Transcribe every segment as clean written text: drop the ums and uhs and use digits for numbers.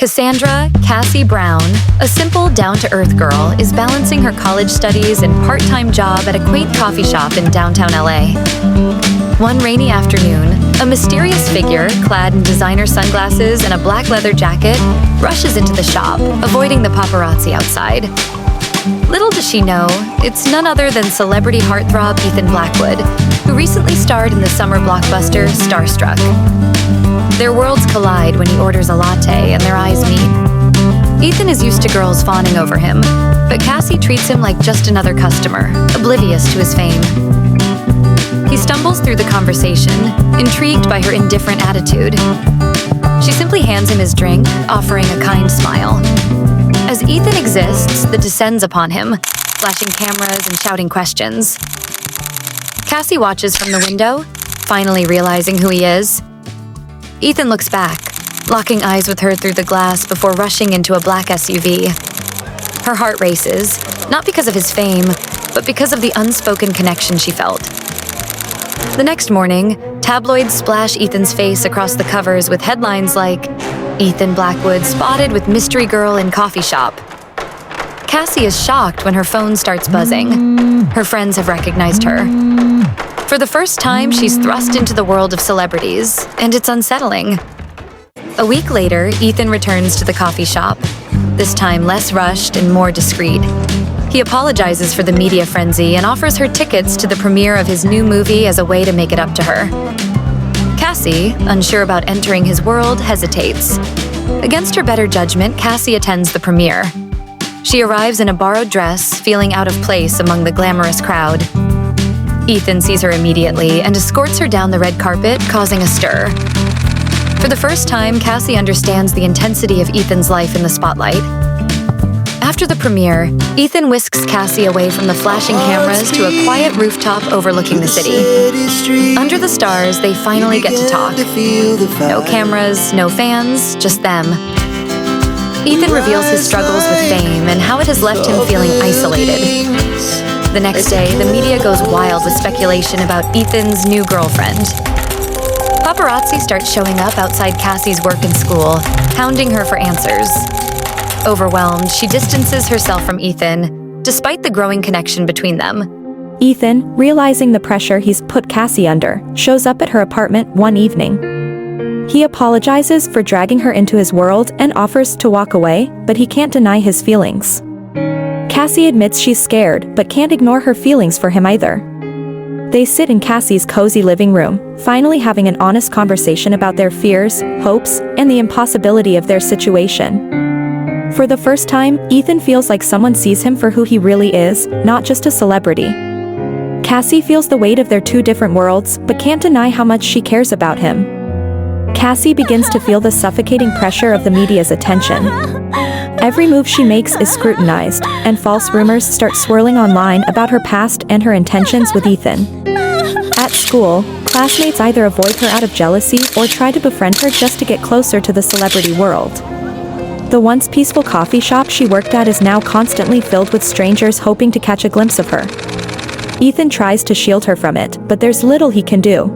Cassandra Cassie Brown, a simple, down-to-earth girl, is balancing her college studies and part-time job at a quaint coffee shop in downtown LA. One rainy afternoon, a mysterious figure, clad in designer sunglasses and a black leather jacket, rushes into the shop, avoiding the paparazzi outside. Little does she know, it's none other than celebrity heartthrob Ethan Blackwood, who recently starred in the summer blockbuster Starstruck. Their worlds collide when he orders a latte and their eyes meet. Ethan is used to girls fawning over him, but Cassie treats him like just another customer, oblivious to his fame. He stumbles through the conversation, intrigued by her indifferent attitude. She simply hands him his drink, offering a kind smile. As Ethan exists, that descends upon him, flashing cameras and shouting questions. Cassie watches from the window, finally realizing who he is. Ethan looks back, locking eyes with her through the glass before rushing into a black SUV. Her heart races, not because of his fame, but because of the unspoken connection she felt. The next morning, tabloids splash Ethan's face across the covers with headlines like, "Ethan Blackwood spotted with mystery girl in coffee shop." Cassie is shocked when her phone starts buzzing. Her friends have recognized her. For the first time, she's thrust into the world of celebrities, and it's unsettling. A week later, Ethan returns to the coffee shop, this time less rushed and more discreet. He apologizes for the media frenzy and offers her tickets to the premiere of his new movie as a way to make it up to her. Cassie, unsure about entering his world, hesitates. Against her better judgment, Cassie attends the premiere. She arrives in a borrowed dress, feeling out of place among the glamorous crowd. Ethan sees her immediately and escorts her down the red carpet, causing a stir. For the first time, Cassie understands the intensity of Ethan's life in the spotlight. After the premiere, Ethan whisks Cassie away from the flashing cameras to a quiet rooftop overlooking the city. Under the stars, they finally get to talk. No cameras, no fans, just them. Ethan reveals his struggles with fame and how it has left him feeling isolated. The next day, the media goes wild with speculation about Ethan's new girlfriend. Paparazzi start showing up outside Cassie's work and school, hounding her for answers. Overwhelmed, she distances herself from Ethan, despite the growing connection between them. Ethan, realizing the pressure he's put Cassie under, shows up at her apartment one evening. He apologizes for dragging her into his world and offers to walk away, but he can't deny his feelings. Cassie admits she's scared, but can't ignore her feelings for him either. They sit in Cassie's cozy living room, finally having an honest conversation about their fears, hopes, and the impossibility of their situation. For the first time, Ethan feels like someone sees him for who he really is, not just a celebrity. Cassie feels the weight of their two different worlds, but can't deny how much she cares about him. Cassie begins to feel the suffocating pressure of the media's attention. Every move she makes is scrutinized, and false rumors start swirling online about her past and her intentions with Ethan. At school, classmates either avoid her out of jealousy or try to befriend her just to get closer to the celebrity world. The once peaceful coffee shop she worked at is now constantly filled with strangers hoping to catch a glimpse of her. Ethan tries to shield her from it, but there's little he can do.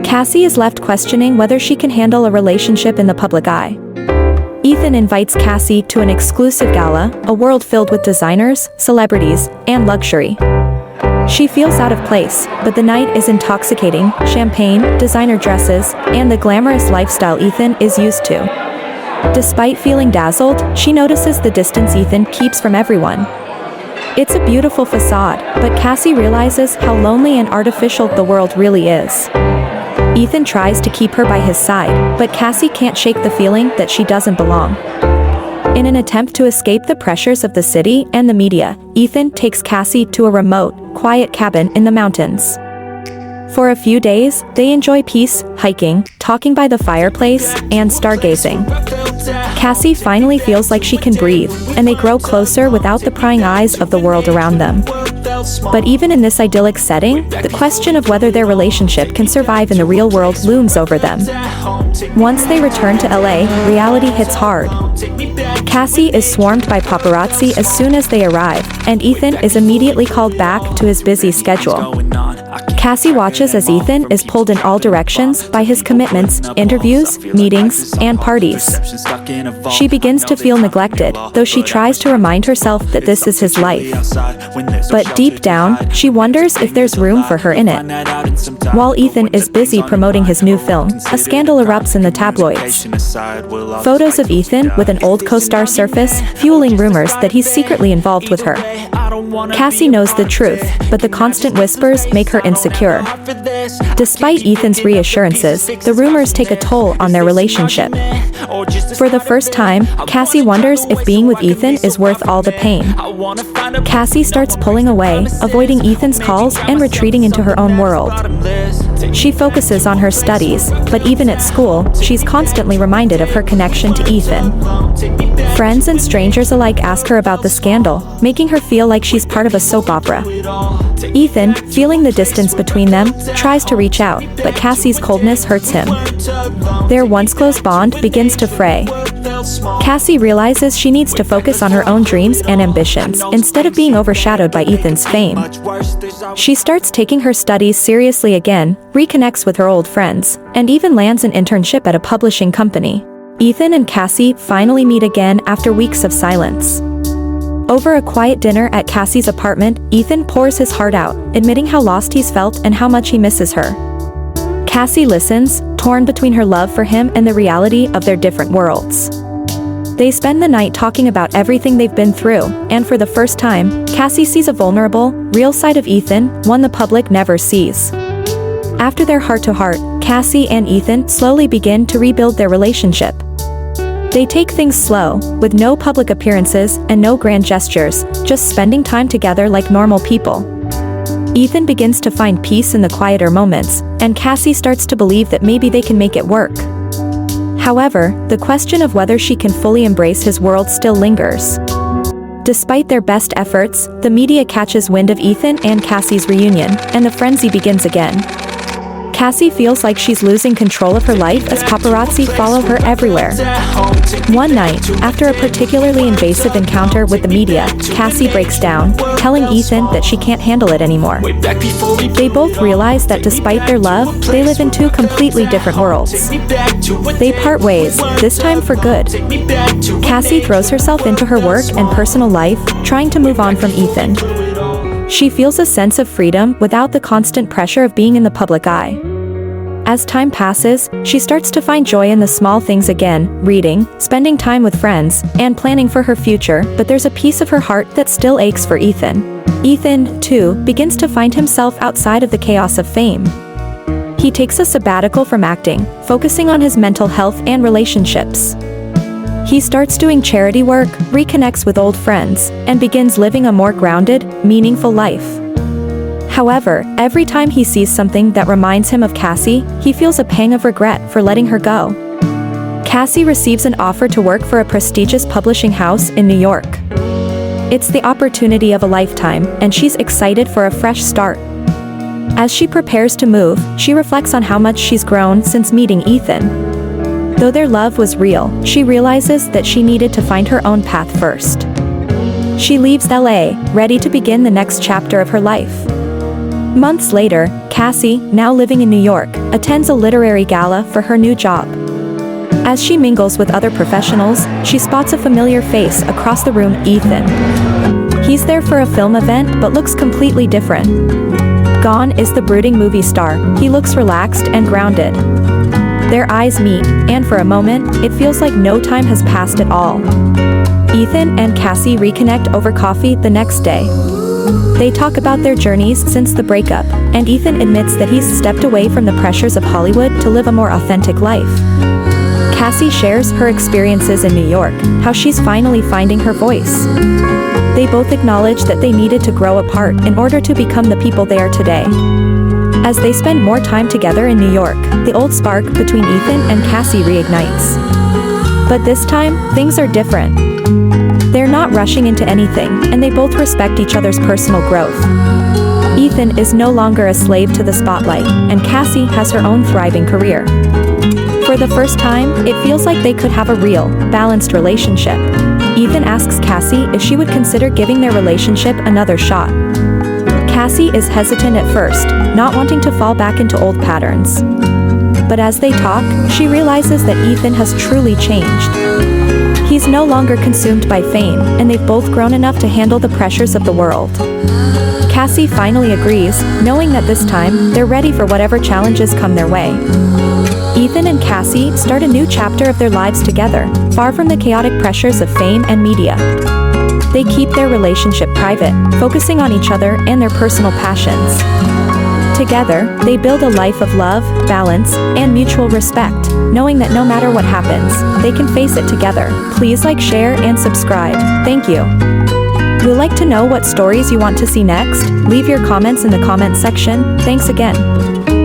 Cassie is left questioning whether she can handle a relationship in the public eye. Ethan invites Cassie to an exclusive gala, a world filled with designers, celebrities, and luxury. She feels out of place, but the night is intoxicating: champagne, designer dresses, and the glamorous lifestyle Ethan is used to. Despite feeling dazzled, she notices the distance Ethan keeps from everyone. It's a beautiful facade, but Cassie realizes how lonely and artificial the world really is. Ethan tries to keep her by his side, but Cassie can't shake the feeling that she doesn't belong. In an attempt to escape the pressures of the city and the media, Ethan takes Cassie to a remote, quiet cabin in the mountains. For a few days, they enjoy peace, hiking, talking by the fireplace, and stargazing. Cassie finally feels like she can breathe, and they grow closer without the prying eyes of the world around them. But even in this idyllic setting, the question of whether their relationship can survive in the real world looms over them. Once they return to LA, reality hits hard. Cassie is swarmed by paparazzi as soon as they arrive, and Ethan is immediately called back to his busy schedule. Cassie watches as Ethan is pulled in all directions by his commitments, interviews, meetings, and parties. She begins to feel neglected, though she tries to remind herself that this is his life. But deep down, she wonders if there's room for her in it. While Ethan is busy promoting his new film, a scandal erupts in the tabloids. Photos of Ethan with an old co-star surface, fueling rumors that he's secretly involved with her. Cassie knows the truth, but the constant whispers make her insecure. Despite Ethan's reassurances, the rumors take a toll on their relationship. For the first time, Cassie wonders if being with Ethan is worth all the pain. Cassie starts pulling away, avoiding Ethan's calls and retreating into her own world. She focuses on her studies, but even at school, she's constantly reminded of her connection to Ethan. Friends and strangers alike ask her about the scandal, making her feel like she's part of a soap opera. Ethan, feeling the distance between them, tries to reach out, but Cassie's coldness hurts him. Their once close bond begins to fray. Cassie realizes she needs to focus on her own dreams and ambitions, instead of being overshadowed by Ethan's fame. She starts taking her studies seriously again, reconnects with her old friends, and even lands an internship at a publishing company. Ethan and Cassie finally meet again after weeks of silence. Over a quiet dinner at Cassie's apartment, Ethan pours his heart out, admitting how lost he's felt and how much he misses her. Cassie listens, torn between her love for him and the reality of their different worlds. They spend the night talking about everything they've been through, and for the first time, Cassie sees a vulnerable, real side of Ethan, one the public never sees. After their heart-to-heart, Cassie and Ethan slowly begin to rebuild their relationship. They take things slow, with no public appearances and no grand gestures, just spending time together like normal people. Ethan begins to find peace in the quieter moments, and Cassie starts to believe that maybe they can make it work. However, the question of whether she can fully embrace his world still lingers. Despite their best efforts, the media catches wind of Ethan and Cassie's reunion, and the frenzy begins again. Cassie feels like she's losing control of her life as paparazzi follow her everywhere. One night, after a particularly invasive encounter with the media, Cassie breaks down, telling Ethan that she can't handle it anymore. They both realize that despite their love, they live in two completely different worlds. They part ways, this time for good. Cassie throws herself into her work and personal life, trying to move on from Ethan. She feels a sense of freedom without the constant pressure of being in the public eye. As time passes, she starts to find joy in the small things again, reading, spending time with friends, and planning for her future, but there's a piece of her heart that still aches for Ethan. Ethan, too, begins to find himself outside of the chaos of fame. He takes a sabbatical from acting, focusing on his mental health and relationships. He starts doing charity work, reconnects with old friends, and begins living a more grounded, meaningful life. However, every time he sees something that reminds him of Cassie, he feels a pang of regret for letting her go. Cassie receives an offer to work for a prestigious publishing house in New York. It's the opportunity of a lifetime, and she's excited for a fresh start. As she prepares to move, she reflects on how much she's grown since meeting Ethan. Though their love was real, she realizes that she needed to find her own path first. She leaves LA, ready to begin the next chapter of her life. Months later, Cassie, now living in New York, attends a literary gala for her new job. As she mingles with other professionals, she spots a familiar face across the room, Ethan. He's there for a film event but looks completely different. Gone is the brooding movie star, he looks relaxed and grounded. Their eyes meet, and for a moment, it feels like no time has passed at all. Ethan and Cassie reconnect over coffee the next day. They talk about their journeys since the breakup, and Ethan admits that he's stepped away from the pressures of Hollywood to live a more authentic life. Cassie shares her experiences in New York, how she's finally finding her voice. They both acknowledge that they needed to grow apart in order to become the people they are today. As they spend more time together in New York, the old spark between Ethan and Cassie reignites. But this time, things are different. They're not rushing into anything, and they both respect each other's personal growth. Ethan is no longer a slave to the spotlight, and Cassie has her own thriving career. For the first time, it feels like they could have a real, balanced relationship. Ethan asks Cassie if she would consider giving their relationship another shot. Cassie is hesitant at first, not wanting to fall back into old patterns. But as they talk, she realizes that Ethan has truly changed. He's no longer consumed by fame, and they've both grown enough to handle the pressures of the world. Cassie finally agrees, knowing that this time, they're ready for whatever challenges come their way. Ethan and Cassie start a new chapter of their lives together, far from the chaotic pressures of fame and media. They keep their relationship private, focusing on each other and their personal passions. Together, they build a life of love, balance, and mutual respect, knowing that no matter what happens, they can face it together. Please like, share, and subscribe. Thank you. We'd like to know what stories you want to see next. Leave your comments in the comment section. Thanks again.